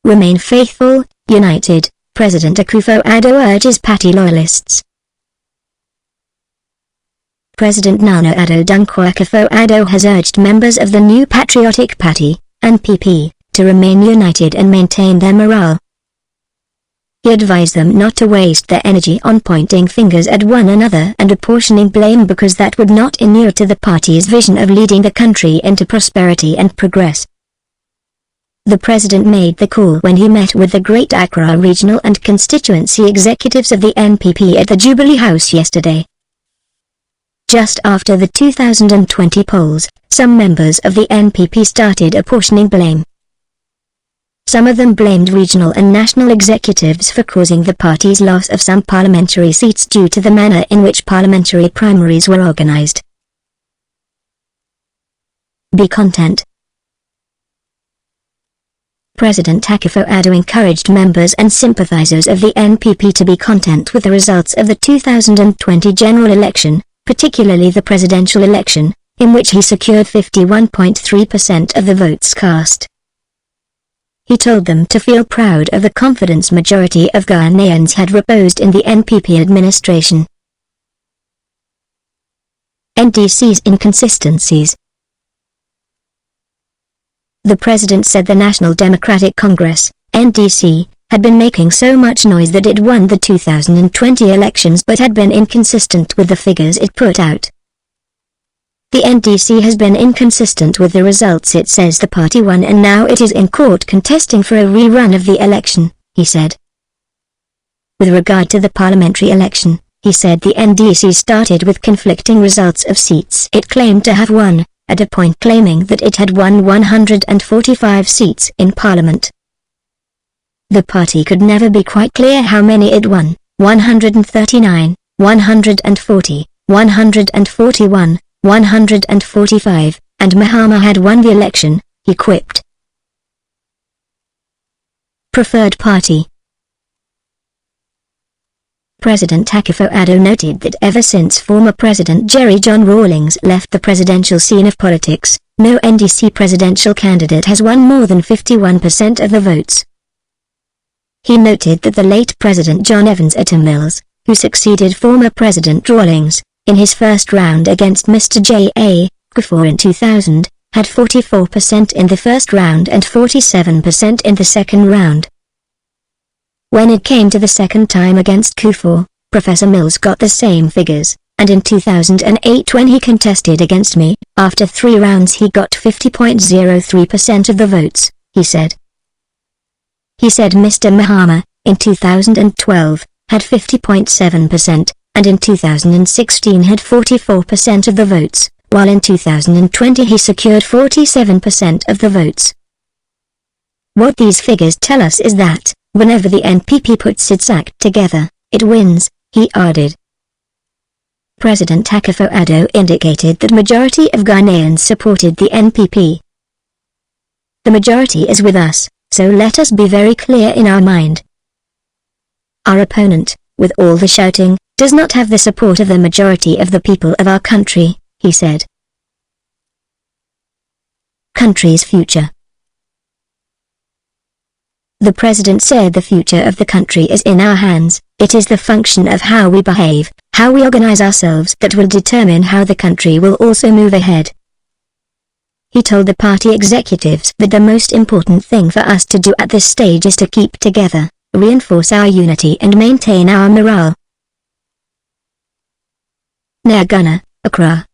remain faithful, united, President Akufo Addo urges party loyalists. President Nana Addo Dankwa Akufo Addo has urged members of the New Patriotic Party, NPP, to remain united and maintain their morale. He advised them not to waste their energy on pointing fingers at one another and apportioning blame because that would not inure to the party's vision of leading the country into prosperity and progress. The president made the call when he met with the Great Accra regional and constituency executives of the NPP at the Jubilee House yesterday. Just after the 2020 polls, some members of the NPP started apportioning blame. Some of them blamed regional and national executives for causing the party's loss of some parliamentary seats due to the manner in which parliamentary primaries were organized. Be content. President Akufo Addo encouraged members and sympathizers of the NPP to be content with the results of the 2020 general election, particularly the presidential election, in which he secured 51.3% of the votes cast. He told them to feel proud of the confidence majority of Ghanaians had reposed in the NPP administration. NDC's inconsistencies. The president said the National Democratic Congress, NDC, had been making so much noise that it won the 2020 elections but had been inconsistent with the figures it put out. The NDC has been inconsistent with the results it says the party won and now it is in court contesting for a rerun of the election, he said. With regard to the parliamentary election, he said the NDC started with conflicting results of seats it claimed to have won, at a point claiming that it had won 145 seats in parliament. The party could never be quite clear how many it won, 139, 140, 141, 145, and Mahama had won the election, he quipped. Preferred party. President Akufo Addo noted that ever since former President Jerry John Rawlings left the presidential scene of politics, no NDC presidential candidate has won more than 51% of the votes. He noted that the late President John Evans Atta Mills, who succeeded former President Rawlings, in his first round against Mr. J.A. Akufo in 2000, had 44% in the first round and 47% in the second round. When it came to the second time against Akufo, Professor Mills got the same figures, and in 2008 when he contested against me, after 3 rounds he got 50.03% of the votes, he said. He said Mr. Mahama, in 2012, had 50.7%, and in 2016 had 44% of the votes, while in 2020 he secured 47% of the votes. What these figures tell us is that, whenever the NPP puts its act together, it wins, he added. President Akufo Addo indicated that majority of Ghanaians supported the NPP. The majority is with us, so let us be very clear in our mind. Our opponent, with all the shouting, does not have the support of the majority of the people of our country, he said. Country's future. The president said the future of the country is in our hands. It is the function of how we behave, how we organize ourselves that will determine how the country will also move ahead. He told the party executives that the most important thing for us to do at this stage is to keep together, reinforce our unity and maintain our morale. Near Ghana, Accra.